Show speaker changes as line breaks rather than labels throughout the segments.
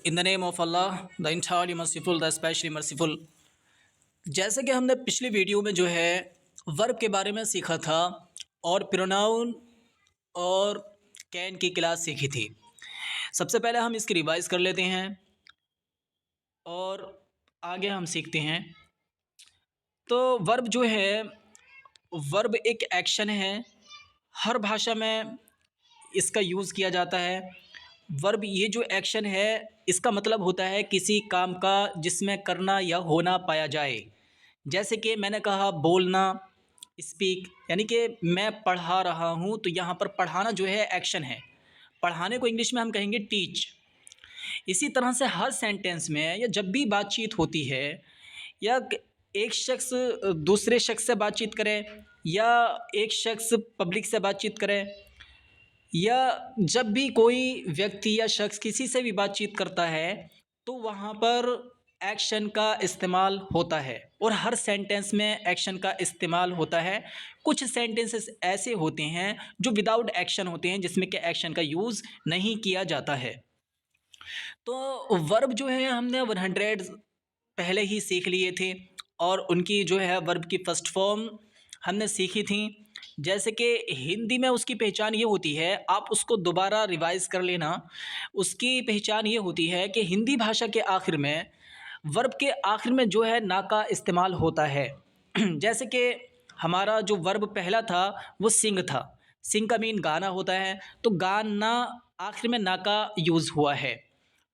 In the name of Allah the entirely merciful the specially merciful. जैसे कि हमने पिछली वीडियो में जो है वर्ब के बारे में सीखा था और प्रोनाउन और कैन की क्लास सीखी थी। सबसे पहले हम इसकी रिवाइज कर लेते हैं और आगे हम सीखते हैं। तो वर्ब जो है, वर्ब एक एक्शन है, हर भाषा में इसका यूज़ किया जाता है। वर्ब ये जो एक्शन है इसका मतलब होता है किसी काम का जिसमें करना या होना पाया जाए। जैसे कि मैंने कहा बोलना, स्पीक, यानी कि मैं पढ़ा रहा हूँ, तो यहाँ पर पढ़ाना जो है एक्शन है। पढ़ाने को इंग्लिश में हम कहेंगे टीच। इसी तरह से हर सेंटेंस में या जब भी बातचीत होती है या एक शख्स दूसरे शख्स से बातचीत करे या एक शख्स पब्लिक से बातचीत करे या जब भी कोई व्यक्ति या शख्स किसी से भी बातचीत करता है तो वहाँ पर एक्शन का इस्तेमाल होता है और हर सेंटेंस में एक्शन का इस्तेमाल होता है। कुछ सेंटेंसेस ऐसे होते हैं जो विदाउट एक्शन होते हैं, जिसमें कि एक्शन का यूज़ नहीं किया जाता है। तो वर्ब जो है हमने 100 पहले ही सीख लिए थे और उनकी जो है वर्ब की फ़र्स्ट फॉर्म हमने सीखी थी। जैसे कि हिंदी में उसकी पहचान ये होती है, आप उसको दोबारा रिवाइज़ कर लेना। उसकी पहचान ये होती है कि हिंदी भाषा के आखिर में, वर्ब के आखिर में जो है ना का इस्तेमाल होता है। जैसे कि हमारा जो वर्ब पहला था वो सिंग था। सिंग का मीन गाना होता है, तो गाना आखिर में ना का यूज़ हुआ है।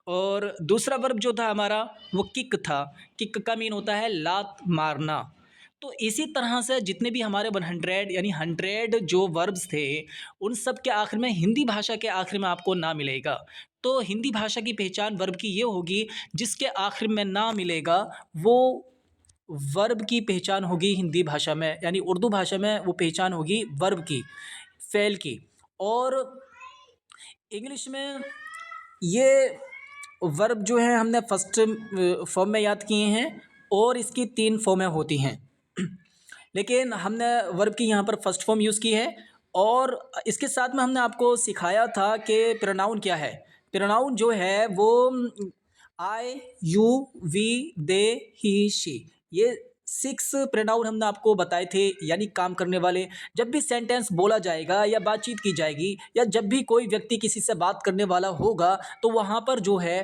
और दूसरा वर्ब जो था हमारा वो किक था। किक का मीन होता है लात मारना। तो इसी तरह से जितने भी हमारे 100 यानी 100 जो वर्ब्स थे उन सब के आखिर में हिंदी भाषा के आखिर में आपको ना मिलेगा। तो हिंदी भाषा की पहचान वर्ब की ये होगी, जिसके आखिर में ना मिलेगा वो वर्ब की पहचान होगी हिंदी भाषा में, यानी उर्दू भाषा में वो पहचान होगी वर्ब की, फ़ेल की। और इंग्लिश में ये वर्ब जो है हमने फर्स्ट फॉर्म में याद किए हैं और इसकी 3 फॉर्में होती हैं। लेकिन हमने वर्ब की यहाँ पर फर्स्ट फॉर्म यूज़ की है और इसके साथ में हमने आपको सिखाया था कि प्रोनाउन क्या है। प्रोनाउन जो है वो I, you, we, they, he, she, ये 6 प्रोनाउन हमने आपको बताए थे, यानी काम करने वाले। जब भी सेंटेंस बोला जाएगा या बातचीत की जाएगी या जब भी कोई व्यक्ति किसी से बात करने वाला होगा तो वहाँ पर जो है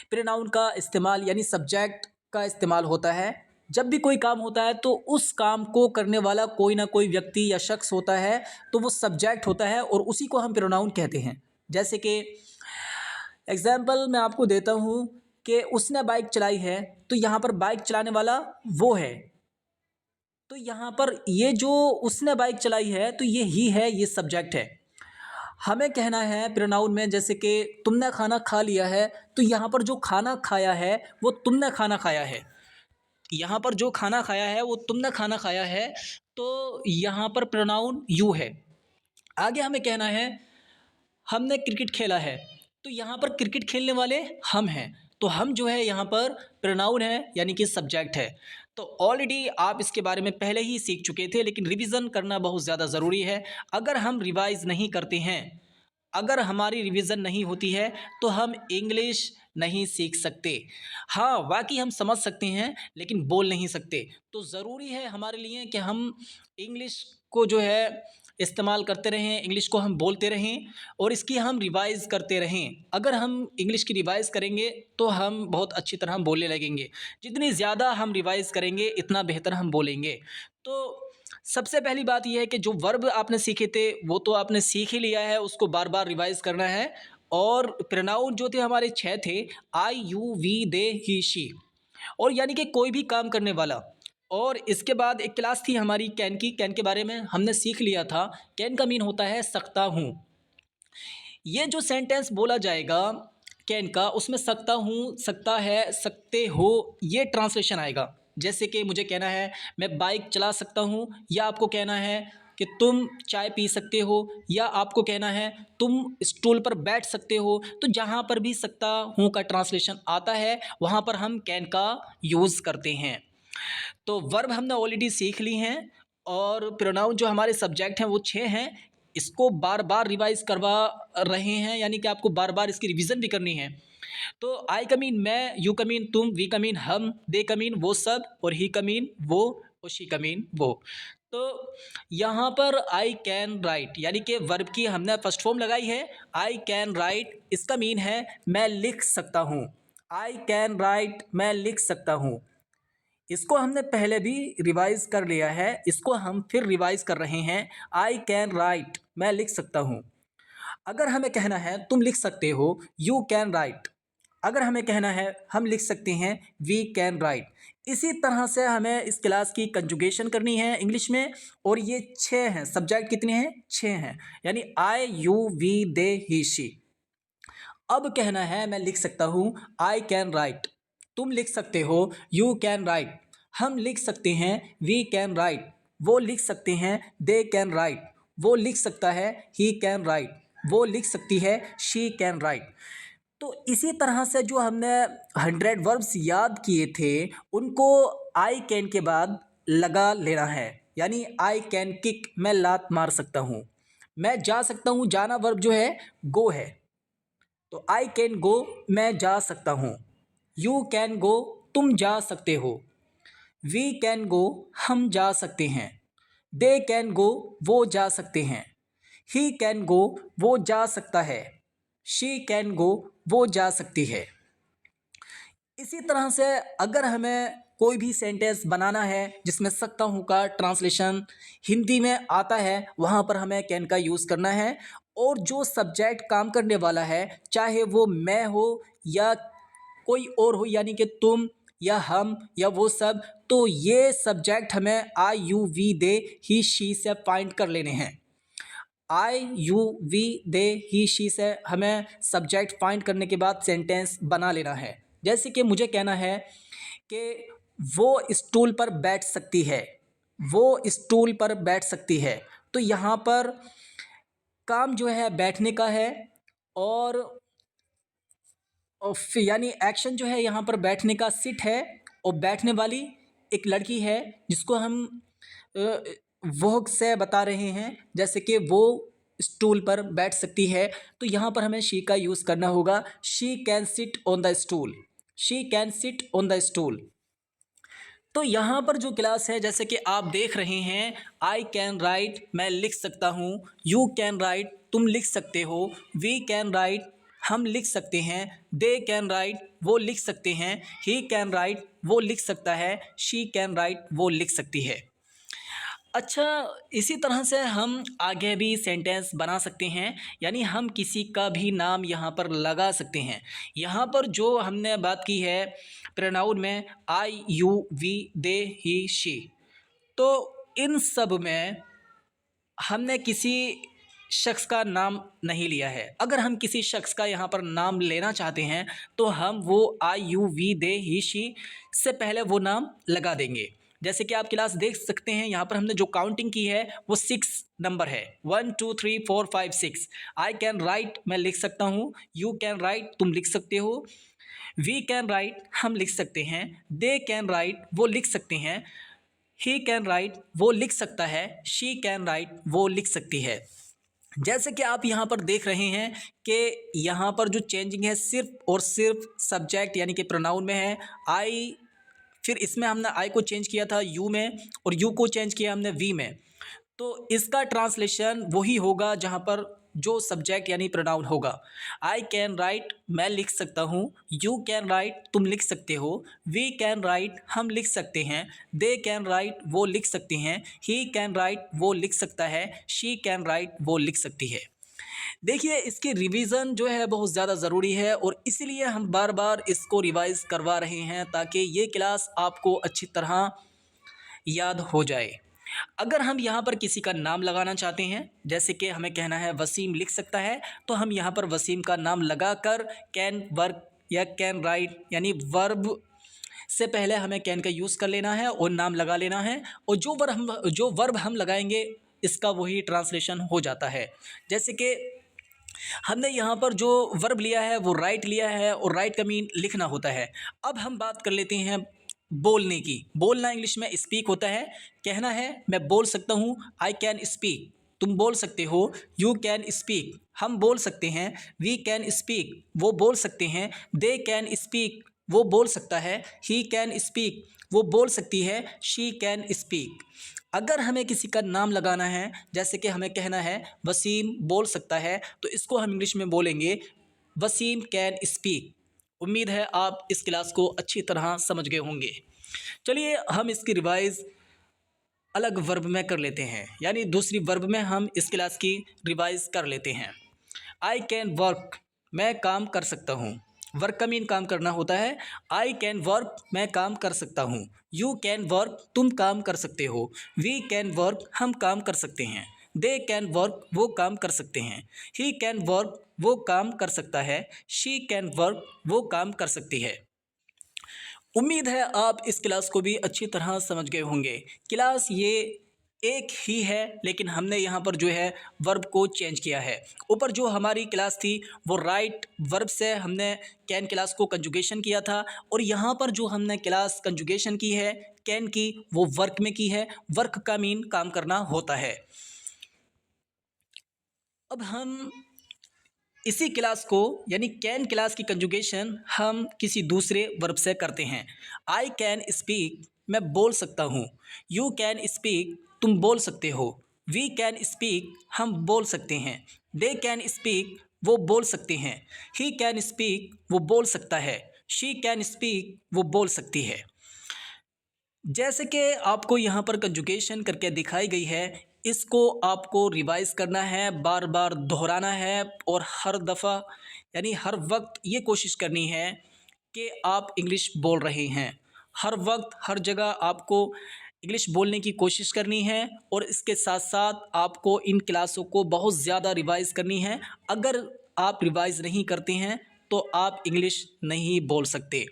प्रोनाउन का इस्तेमाल यानी सब्जेक्ट का इस्तेमाल होता है। जब भी कोई काम होता है तो उस काम को करने वाला कोई ना कोई व्यक्ति या शख्स होता है, तो वो सब्जेक्ट होता है और उसी को हम प्रोनाउन कहते हैं। जैसे कि एग्जाम्पल मैं आपको देता हूँ कि उसने बाइक चलाई है, तो यहाँ पर बाइक चलाने वाला वो है। तो यहाँ पर ये जो उसने बाइक चलाई है तो ये ही है, ये सब्जेक्ट है। हमें कहना है प्रोनाउन में, जैसे कि तुमने खाना खा लिया है, तो यहाँ पर जो खाना खाया है वो तुमने खाना खाया है। यहाँ पर जो खाना खाया है वो तुमने खाना खाया है, तो यहाँ पर प्रोनाउन यू है। आगे हमें कहना है हमने क्रिकेट खेला है, तो यहाँ पर क्रिकेट खेलने वाले हम हैं, तो हम जो है यहाँ पर प्रोनाउन है यानी कि सब्जेक्ट है। तो ऑलरेडी आप इसके बारे में पहले ही सीख चुके थे, लेकिन रिवीजन करना बहुत ज़्यादा ज़रूरी है। अगर हम रिवाइज़ नहीं करते हैं, अगर हमारी रिवीजन नहीं होती है तो हम इंग्लिश नहीं सीख सकते। हाँ, बाकी हम समझ सकते हैं लेकिन बोल नहीं सकते। तो ज़रूरी है हमारे लिए कि हम इंग्लिश को जो है इस्तेमाल करते रहें, इंग्लिश को हम बोलते रहें और इसकी हम रिवाइज़ करते रहें। अगर हम इंग्लिश की रिवाइज़ करेंगे तो हम बहुत अच्छी तरह बोलने लगेंगे। जितनी ज़्यादा हम रिवाइज़ करेंगे इतना बेहतर हम बोलेंगे। तो सबसे पहली बात यह है कि जो वर्ब आपने सीखे थे वो तो आपने सीख ही लिया है, उसको बार बार रिवाइज़ करना है। और प्रोनाउन जो थे हमारे 6 थे, I, you, we, they, he, she, और यानी कि कोई भी काम करने वाला। और इसके बाद एक क्लास थी हमारी कैन की। कैन के बारे में हमने सीख लिया था। कैन का मीन होता है सकता हूँ। ये जो सेंटेंस बोला जाएगा कैन का, उसमें सकता हूँ, सकता है, सकते हो, ये ट्रांसलेशन आएगा। जैसे कि मुझे कहना है मैं बाइक चला सकता हूँ, या आपको कहना है कि तुम चाय पी सकते हो, या आपको कहना है तुम स्टूल पर बैठ सकते हो। तो जहाँ पर भी सकता हूँ का ट्रांसलेशन आता है वहाँ पर हम कैन का यूज़ करते हैं। तो वर्ब हमने ऑलरेडी सीख ली हैं और प्रोनाउन जो हमारे सब्जेक्ट हैं वो 6 हैं। इसको बार बार रिवाइज करवा रहे हैं, यानी कि आपको बार बार इसकी रिवीजन भी करनी है। तो आई कमीन मैं, यू कमीन तुम, वी कमीन हम, दे कमीन वो सब, और ही कमीन वो, और शी कमीन वो। तो यहाँ पर आई कैन राइट यानी कि वर्ब की हमने फर्स्ट फॉर्म लगाई है आई कैन राइट, इसका मीन है मैं लिख सकता हूँ। आई कैन राइट, मैं लिख सकता हूँ। इसको हमने पहले भी रिवाइज कर लिया है, इसको हम फिर रिवाइज कर रहे हैं। आई कैन राइट, मैं लिख सकता हूँ। अगर हमें कहना है तुम लिख सकते हो, यू कैन राइट। अगर हमें कहना है हम लिख सकते हैं, वी कैन राइट। इसी तरह से हमें इस क्लास की कंजुगेशन करनी है इंग्लिश में। और ये 6 हैं, सब्जेक्ट कितने हैं? 6 हैं, यानी I you we they he she. अब कहना है मैं लिख सकता हूँ, आई कैन राइट। तुम लिख सकते हो, यू कैन राइट। हम लिख सकते हैं, वी कैन राइट। वो लिख सकते हैं, दे कैन राइट। वो लिख सकता है, ही कैन राइट। वो लिख सकती है, शी कैन राइट। तो इसी तरह से जो हमने 100 वर्ब्स याद किए थे उनको आई कैन के बाद लगा लेना है। यानी आई कैन किक, मैं लात मार सकता हूँ। मैं जा सकता हूँ, जाना वर्ब जो है गो है, तो आई कैन गो, मैं जा सकता हूँ। यू कैन गो, तुम जा सकते हो। वी कैन गो, हम जा सकते हैं। दे कैन गो, वो जा सकते हैं। ही कैन गो, वो जा सकता है। शी कैन गो, वो जा सकती है। इसी तरह से अगर हमें कोई भी सेंटेंस बनाना है जिसमें सकता हूँ का ट्रांसलेशन हिंदी में आता है, वहाँ पर हमें कैन का यूज़ करना है। और जो सब्जेक्ट काम करने वाला है, चाहे वो मैं हो या कोई और हो, यानी कि तुम या हम या वो सब, तो ये सब्जेक्ट हमें I you we they he she से फाइंड कर लेने हैं। I you we they he she से हमें सब्जेक्ट फाइंड करने के बाद सेंटेंस बना लेना है। जैसे कि मुझे कहना है कि वो स्टूल पर बैठ सकती है। वो स्टूल पर बैठ सकती है, तो यहाँ पर काम जो है बैठने का है। और यानी एक्शन जो है यहाँ पर बैठने का सिट है। और बैठने वाली एक लड़की है जिसको हम वो से बता रहे हैं, जैसे कि वो स्टूल पर बैठ सकती है, तो यहाँ पर हमें शी का यूज़ करना होगा। She can sit on the stool. She can sit on the stool. तो यहाँ पर जो क्लास है, जैसे कि आप देख रहे हैं, आई कैन राइट, मैं लिख सकता हूँ। यू कैन राइट, तुम लिख सकते हो। वी कैन राइट, हम लिख सकते हैं। दे कैन राइट, वो लिख सकते हैं। ही कैन राइट, वो लिख सकता है। शी कैन राइट, वो लिख सकती है। अच्छा, इसी तरह से हम आगे भी सेंटेंस बना सकते हैं, यानी हम किसी का भी नाम यहाँ पर लगा सकते हैं। यहाँ पर जो हमने बात की है प्रोनाउन में, I you we they he she, तो इन सब में हमने किसी शख्स का नाम नहीं लिया है। अगर हम किसी शख्स का यहाँ पर नाम लेना चाहते हैं तो हम वो I you we they he she से पहले वो नाम लगा देंगे। जैसे कि आप क्लास देख सकते हैं, यहाँ पर हमने जो काउंटिंग की है वो 6 नंबर है, 1 2 3 4 5 6। आई कैन राइट, मैं लिख सकता हूँ। यू कैन राइट, तुम लिख सकते हो। वी कैन राइट, हम लिख सकते हैं। दे कैन राइट, वो लिख सकते हैं। ही कैन राइट, वो लिख सकता है। शी कैन राइट, वो लिख सकती है। जैसे कि आप यहाँ पर देख रहे हैं कि यहाँ पर जो चेंजिंग है सिर्फ और सिर्फ सब्जेक्ट यानी कि प्रोनाउन में है। आई, फिर इसमें हमने आई को चेंज किया था यू में, और यू को चेंज किया हमने वी में। तो इसका ट्रांसलेशन वही होगा जहाँ पर जो सब्जेक्ट यानी प्रोनाउन होगा। आई कैन राइट, मैं लिख सकता हूँ। यू कैन राइट, तुम लिख सकते हो। वी कैन राइट, हम लिख सकते हैं। दे कैन राइट, वो लिख सकती हैं। ही कैन राइट, वो लिख सकता है। शी कैन राइट, वो लिख सकती है। देखिए, इसकी रिवीजन जो है बहुत ज़्यादा ज़रूरी है, और इसीलिए हम बार बार इसको रिवाइज़ करवा रहे हैं ताकि ये क्लास आपको अच्छी तरह याद हो जाए। अगर हम यहाँ पर किसी का नाम लगाना चाहते हैं, जैसे कि हमें कहना है वसीम लिख सकता है, तो हम यहाँ पर वसीम का नाम लगाकर कैन वर्क या कैन राइट यानी वर्ब से पहले हमें कैन का यूज़ कर लेना है और नाम लगा लेना है। और जो वर्ब हम लगाएंगे इसका वही ट्रांसलेशन हो जाता है। जैसे कि हमने यहाँ पर जो वर्ब लिया है वो राइट लिया है, और राइट का मीन लिखना होता है। अब हम बात कर लेते हैं बोलने की। बोलना इंग्लिश में स्पीक होता है। कहना है मैं बोल सकता हूँ, आई कैन स्पीक। तुम बोल सकते हो, यू कैन स्पीक, हम बोल सकते हैं, वी कैन स्पीक, वो बोल सकते हैं, दे कैन स्पीक, वो बोल सकता है, ही कैन स्पीक, वो बोल सकती है, शी कैन स्पीक। अगर हमें किसी का नाम लगाना है, जैसे कि हमें कहना है वसीम बोल सकता है, तो इसको हम इंग्लिश में बोलेंगे वसीम कैन स्पीक। उम्मीद है आप इस क्लास को अच्छी तरह समझ गए होंगे। चलिए हम इसकी रिवाइज़ अलग वर्ब में कर लेते हैं, यानी दूसरी वर्ब में हम इस क्लास की रिवाइज़ कर लेते हैं। आई कैन वर्क, मैं काम कर सकता हूँ। वर्क का मीन काम करना होता है। आई कैन वर्क, मैं काम कर सकता हूँ। यू कैन वर्क, तुम काम कर सकते हो। वी कैन वर्क, हम काम कर सकते हैं। दे कैन वर्क, वो काम कर सकते हैं। ही कैन वर्क, वो काम कर सकता है। शी कैन वर्क, वो काम कर सकती है। उम्मीद है आप इस क्लास को भी अच्छी तरह समझ गए होंगे। क्लास ये एक ही है, लेकिन हमने यहाँ पर जो है वर्ब को चेंज किया है। ऊपर जो हमारी क्लास थी वो राइट वर्ब से हमने कैन क्लास को कंजुगेशन किया था, और यहाँ पर जो हमने क्लास कंजुगेशन की है कैन की, वो वर्क में की है। वर्क का मीन काम करना होता है। अब हम इसी क्लास को यानी कैन क्लास की कंजुगेशन हम किसी दूसरे वर्ब से करते हैं। आई कैन स्पीक, मैं बोल सकता हूँ। यू कैन स्पीक, तुम बोल सकते हो। वी कैन स्पीक, हम बोल सकते हैं। दे कैन स्पीक, वो बोल सकते हैं। ही कैन स्पीक, वो बोल सकता है। शी कैन स्पीक, वो बोल सकती है। जैसे कि आपको यहाँ पर कंजुगेशन करके दिखाई गई है, इसको आपको रिवाइज़ करना है, बार बार दोहराना है, और हर दफ़ा यानी हर वक्त ये कोशिश करनी है कि आप इंग्लिश बोल रहे हैं। हर वक्त हर जगह आपको इंग्लिश बोलने की कोशिश करनी है, और इसके साथ साथ आपको इन क्लासों को बहुत ज़्यादा रिवाइज़ करनी है। अगर आप रिवाइज़ नहीं करते हैं तो आप इंग्लिश नहीं बोल सकते।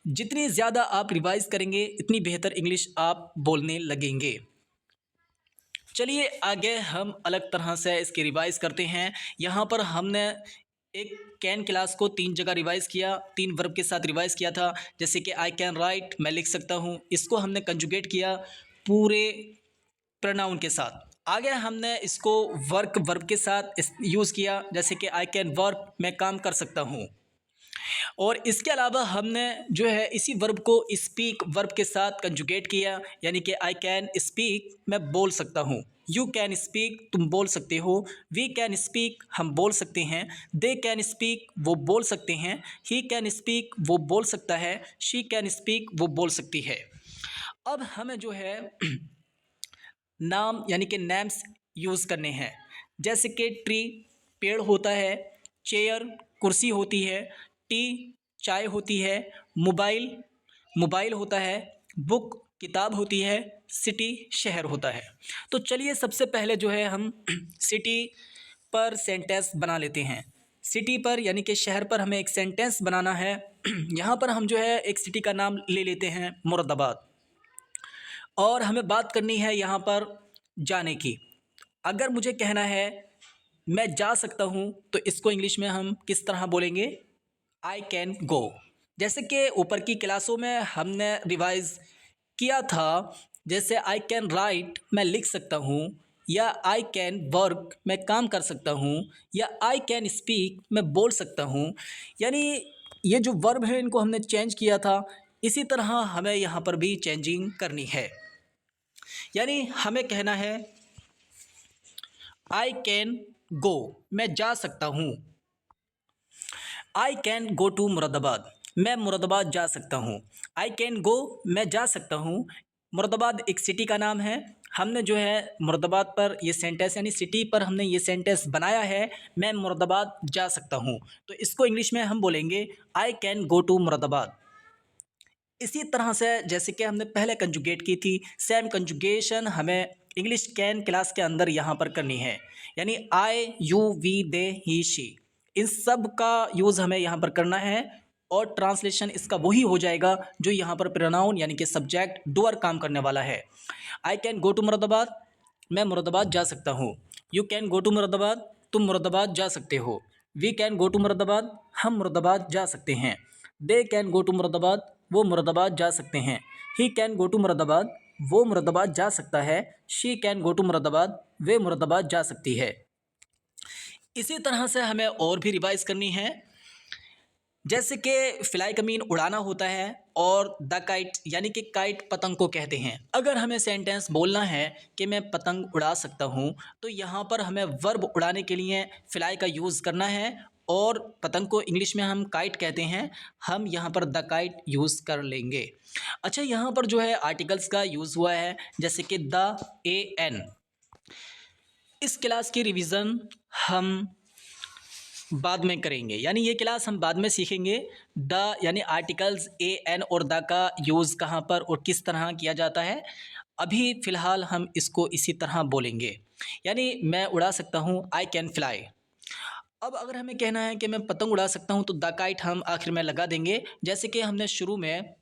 जितनी ज़्यादा आप रिवाइज़ करेंगे इतनी बेहतर इंग्लिश आप बोलने लगेंगे। चलिए आगे हम अलग तरह से इसकी रिवाइज़ करते हैं। यहाँ पर हमने एक कैन क्लास को 3 जगह रिवाइज़ किया, 3 वर्ब के साथ रिवाइज़ किया था। जैसे कि आई कैन राइट, मैं लिख सकता हूँ, इसको हमने कंजुगेट किया पूरे प्रोनाउन के साथ। आगे हमने इसको वर्क वर्ब के साथ यूज़ किया, जैसे कि आई कैन वर्क, मैं काम कर सकता हूँ। और इसके अलावा हमने जो है इसी वर्ब को स्पीक वर्ब के साथ कंजुगेट किया, यानी कि आई कैन स्पीक, मैं बोल सकता हूँ। यू कैन स्पीक, तुम बोल सकते हो। वी कैन स्पीक, हम बोल सकते हैं। दे कैन स्पीक, वो बोल सकते हैं। ही कैन स्पीक, वो बोल सकता है। शी कैन स्पीक, वो बोल सकती है। अब हमें जो है नाम यानी कि नेम्स यूज़ करने हैं, जैसे कि ट्री पेड़ होता है, चेयर कुर्सी होती है, टी चाय होती है, मोबाइल मोबाइल होता है, बुक किताब होती है, सिटी शहर होता है। तो चलिए सबसे पहले जो है हम सिटी पर सेंटेंस बना लेते हैं। सिटी पर यानी कि शहर पर हमें एक सेंटेंस बनाना है। यहाँ पर हम जो है एक सिटी का नाम ले लेते हैं मुरादाबाद, और हमें बात करनी है यहाँ पर जाने की। अगर मुझे कहना है मैं जा सकता हूँ, तो इसको इंग्लिश में हम किस तरह बोलेंगे? आई कैन गो। जैसे कि ऊपर की क्लासों में हमने रिवाइज़ किया था, जैसे आई कैन राइट, मैं लिख सकता हूँ, या आई कैन वर्क, मैं काम कर सकता हूँ, या आई कैन स्पीक, मैं बोल सकता हूँ। यानी ये जो वर्ब है इनको हमने चेंज किया था, इसी तरह हमें यहाँ पर भी चेंजिंग करनी है। यानी हमें कहना है आई कैन गो, मैं जा सकता हूँ। I can go to Moradabad, मैं मुरादाबाद जा सकता हूँ। आई कैन गो, मैं जा सकता हूँ। मुरादाबाद एक सिटी का नाम है। हमने जो है मुरादाबाद पर ये सेंटेंस यानी सिटी पर हमने ये सेंटेंस बनाया है, मैं मुरादाबाद जा सकता हूँ। तो इसको इंग्लिश में हम बोलेंगे I can go to Moradabad. इसी तरह से जैसे कि हमने पहले कंजुगेट की थी, सेम कंजुगेशन हमें इंग्लिश कैन क्लास के अंदर यहाँ पर करनी है। यानी I, you, we, they, he, she, इन सब का यूज़ हमें यहाँ पर करना है, और ट्रांसलेशन इसका वही हो जाएगा जो यहाँ पर प्रोनाउन यानी कि सब्जेक्ट डूअर काम करने वाला है। I can go to Moradabad, मैं मुरादाबाद जा सकता हूँ। You can go to Moradabad, तुम मुरादाबाद जा सकते हो। We can go to Moradabad, हम मुरादाबाद जा सकते हैं। They can go to Moradabad, वो मुरादाबाद जा सकते हैं। He can go to Moradabad, वो मुरादाबाद जा सकता है। She can go to Moradabad, वे मुरादाबाद जा सकती है। इसी तरह से हमें और भी रिवाइज करनी है। जैसे कि फ्लाई का मीन उड़ाना होता है और द काइट यानी कि काइट पतंग को कहते हैं। अगर हमें सेंटेंस बोलना है कि मैं पतंग उड़ा सकता हूँ, तो यहाँ पर हमें वर्ब उड़ाने के लिए फ्लाई का यूज़ करना है और पतंग को इंग्लिश में हम काइट कहते हैं, हम यहाँ पर द काइट यूज़ कर लेंगे। अच्छा, यहाँ पर जो है आर्टिकल्स का यूज़ हुआ है, जैसे कि द, ए एन। इस क्लास की रिवीजन हम बाद में करेंगे, यानी ये क्लास हम बाद में सीखेंगे। द यानी आर्टिकल्स ए एन और द का यूज़ कहाँ पर और किस तरह किया जाता है। अभी फ़िलहाल हम इसको इसी तरह बोलेंगे, यानी मैं उड़ा सकता हूँ, आई कैन फ्लाई। अब अगर हमें कहना है कि मैं पतंग उड़ा सकता हूँ, तो द काइट हम आखिर में लगा देंगे। जैसे कि हमने शुरू में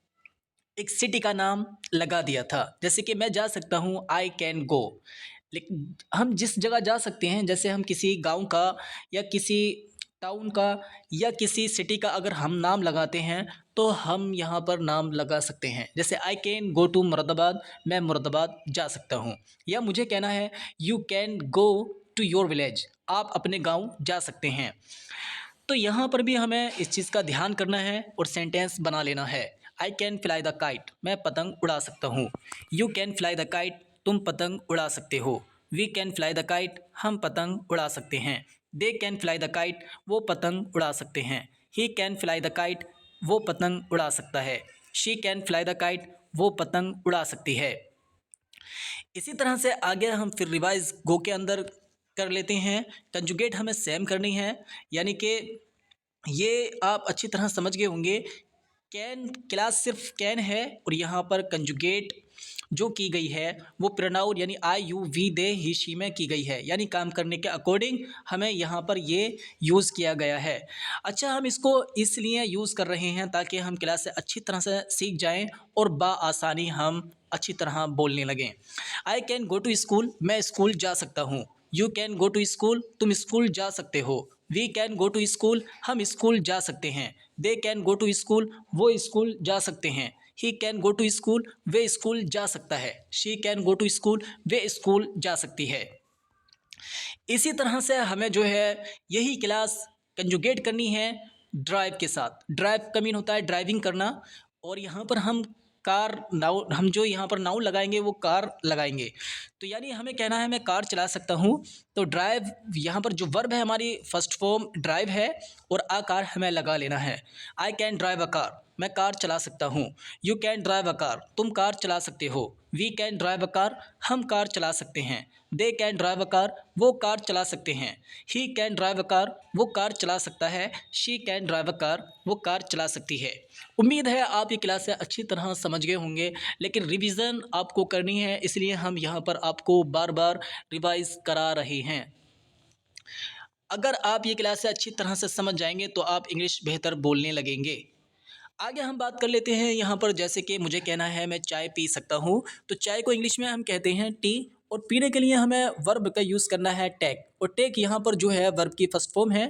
एक सिटी का नाम लगा दिया था, जैसे कि मैं जा सकता हूँ, आई कैन गो। लेकिन हम जिस जगह जा सकते हैं, जैसे हम किसी गांव का या किसी टाउन का या किसी सिटी का अगर हम नाम लगाते हैं, तो हम यहाँ पर नाम लगा सकते हैं। जैसे I can go to Moradabad, मैं मुरादाबाद जा सकता हूँ। या मुझे कहना है you can go to your village, आप अपने गांव जा सकते हैं। तो यहाँ पर भी हमें इस चीज़ का ध्यान करना है और सेंटेंस बना लेना है। I can fly the kite, मैं पतंग उड़ा सकता हूँ। You can fly the kite, तुम पतंग उड़ा सकते हो। We can fly the kite, हम पतंग उड़ा सकते हैं। They can fly the kite, वो पतंग उड़ा सकते हैं। He can fly the kite, वो पतंग उड़ा सकता है। She can fly the kite, वो पतंग उड़ा सकती है। इसी तरह से आगे हम फिर रिवाइज गो के अंदर कर लेते हैं। कंजुगेट हमें सेम करनी है, यानी कि ये आप अच्छी तरह समझ गए होंगे। कैन क्लास सिर्फ कैन है और यहाँ पर कंजुगेट जो की गई है वो प्रोनाउन यानी I you we they he she में की गई है, यानी काम करने के अकॉर्डिंग हमें यहाँ पर ये यूज़ किया गया है। अच्छा, हम इसको इसलिए यूज़ कर रहे हैं ताकि हम क्लास से अच्छी तरह से सीख जाएं और आसानी हम अच्छी तरह बोलने लगें। I can go to school, मैं स्कूल जा सकता हूँ। You can go to school, तुम स्कूल जा सकते हो। We can go to school, हम स्कूल जा सकते हैं। They can go to school, वो स्कूल जा सकते हैं। He can go to school, वे स्कूल जा सकता है। She can go to school, वे स्कूल जा सकती है। इसी तरह से हमें जो है यही क्लास कंजुगेट करनी है ड्राइव के साथ। ड्राइव का मीन होता है ड्राइविंग करना, और यहाँ पर हम कार नाउन, हम जो यहाँ पर नाउन लगाएंगे वो कार लगाएंगे। तो यानी हमें कहना है मैं कार चला सकता हूँ, तो ड्राइव यहाँ पर जो वर्ब है हमारी फर्स्ट फॉर्म ड्राइव है और आ कार हमें लगा लेना है। I can drive a car, मैं कार चला सकता हूँ। You can drive a car, तुम कार चला सकते हो। We can drive a car, हम कार चला सकते हैं। They can drive a car, वो कार चला सकते हैं। He can drive a car, वो कार चला सकता है। She can drive a car, वो कार चला सकती है। उम्मीद है आप ये क्लास से अच्छी तरह समझ गए होंगे, लेकिन रिवीजन आपको करनी है, इसलिए हम यहाँ पर आपको बार बार रिवाइज करा रहे हैं। अगर आप ये क्लास से अच्छी तरह से समझ जाएंगे तो आप इंग्लिश बेहतर बोलने लगेंगे। आगे हम बात कर लेते हैं यहाँ पर, जैसे कि मुझे कहना है मैं चाय पी सकता हूँ, तो चाय को इंग्लिश में हम कहते हैं टी, और पीने के लिए हमें वर्ब का यूज़ करना है टेक, और टेक यहाँ पर जो है वर्ब की फर्स्ट फॉर्म है।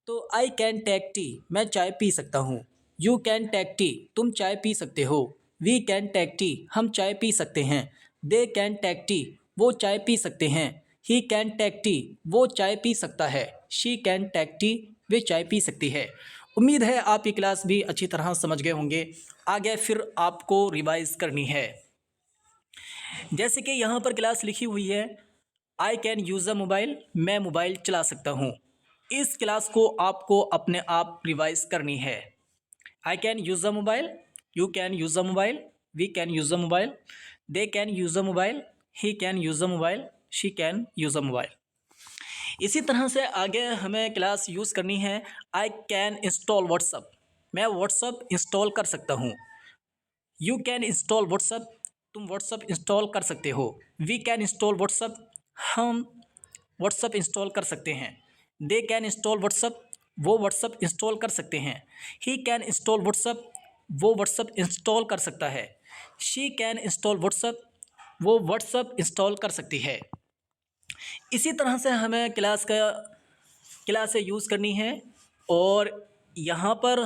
तो आई कैन टेक टी, मैं चाय पी सकता हूँ। यू कैन टेक टी, तुम चाय पी सकते हो। वी कैन टेक टी, हम चाय पी सकते हैं। दे कैन टेक टी, वो चाय पी सकते हैं। ही कैन टेक टी, वो चाय पी सकता है। शी कैन टेक टी, वे चाय पी सकती है। उम्मीद है आप ये क्लास भी अच्छी तरह समझ गए होंगे। आगे फिर आपको रिवाइज करनी है। जैसे कि यहाँ पर क्लास लिखी हुई है, I can use a mobile, मैं मोबाइल चला सकता हूँ। इस क्लास को आपको अपने आप रिवाइज करनी है। I can use a mobile, you can use a mobile, we can use a mobile, they can use a mobile, he can use a mobile, she can use a mobile. इसी तरह से आगे हमें class use करनी है। I can install WhatsApp, मैं WhatsApp install कर सकता हूँ। यू कैन इंस्टॉल व्हाट्सअप, तुम व्हाट्सअप इंस्टॉल कर सकते हो। वी कैन इंस्टॉल व्हाट्सअप, हम व्हाट्सअप इंस्टॉल कर सकते हैं। दे कैन इंस्टॉल व्हाट्सअप, वो व्हाट्सअप इंस्टॉल कर सकते हैं। ही कैन इंस्टॉल व्हाट्सअप, वो व्हाट्सअप इंस्टॉल कर सकता है। शी कैन इंस्टॉल व्हाट्सअप, वो व्हाट्सअप इंस्टॉल कर सकती है। इसी तरह से हमें क्लास से यूज़ करनी है, और यहाँ पर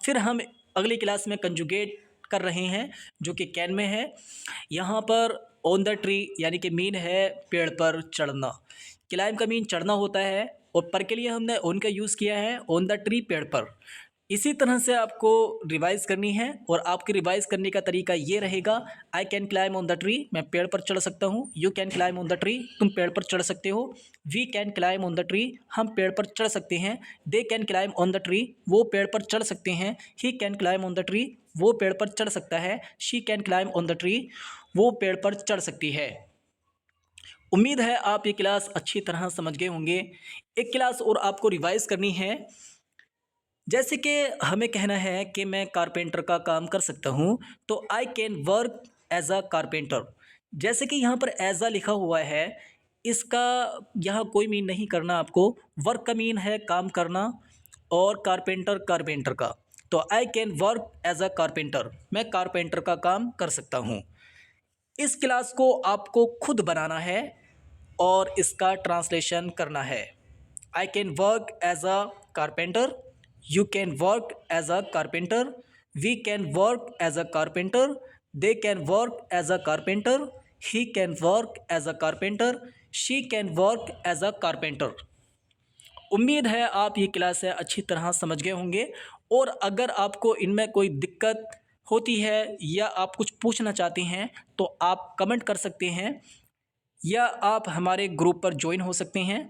फिर हम अगली क्लास में कंजुगेट कर रहे हैं जो कि कैन में है। यहाँ पर ऑन द ट्री यानी कि मीन है पेड़ पर चढ़ना, क्लाइम का मीन चढ़ना होता है और पर के लिए हमने ऑन का यूज़ किया है, ऑन द ट्री पेड़ पर। इसी तरह से आपको रिवाइज़ करनी है और आपकी रिवाइज़ करने का तरीका ये रहेगा, I can climb on the tree, मैं पेड़ पर चढ़ सकता हूँ। You can climb on the tree, तुम पेड़ पर चढ़ सकते हो। We can climb on the tree, हम पेड़ पर चढ़ सकते हैं। They can climb on the tree, वो पेड़ पर चढ़ सकते हैं। He can climb on the tree, वो पेड़ पर चढ़ सकता है। She can climb on the tree, वो पेड़ पर चढ़ सकती है। उम्मीद है आप ये क्लास अच्छी तरह समझ गए होंगे। एक क्लास और आपको रिवाइज़ करनी है। जैसे कि हमें कहना है कि मैं कारपेंटर का काम कर सकता हूँ, तो I can work as a carpenter. जैसे कि यहाँ पर एज अ लिखा हुआ है, इसका यहाँ कोई मीन नहीं करना आपको। वर्क का मीन है काम करना और कारपेंटर कारपेंटर का। तो I can work as a carpenter, मैं कारपेंटर का काम कर सकता हूँ। इस क्लास को आपको खुद बनाना है और इसका ट्रांसलेशन करना है। I can work as a carpenter, you can work as a carpenter, we can work as a carpenter, they can work as a carpenter, he can work as a carpenter, she can work as a carpenter। उम्मीद है आप ये class है अच्छी तरह समझ गए होंगे। और अगर आपको इनमें कोई दिक्कत होती है या आप कुछ पूछना चाहते हैं तो आप कमेंट कर सकते हैं या आप हमारे ग्रुप पर ज्वाइन हो सकते हैं।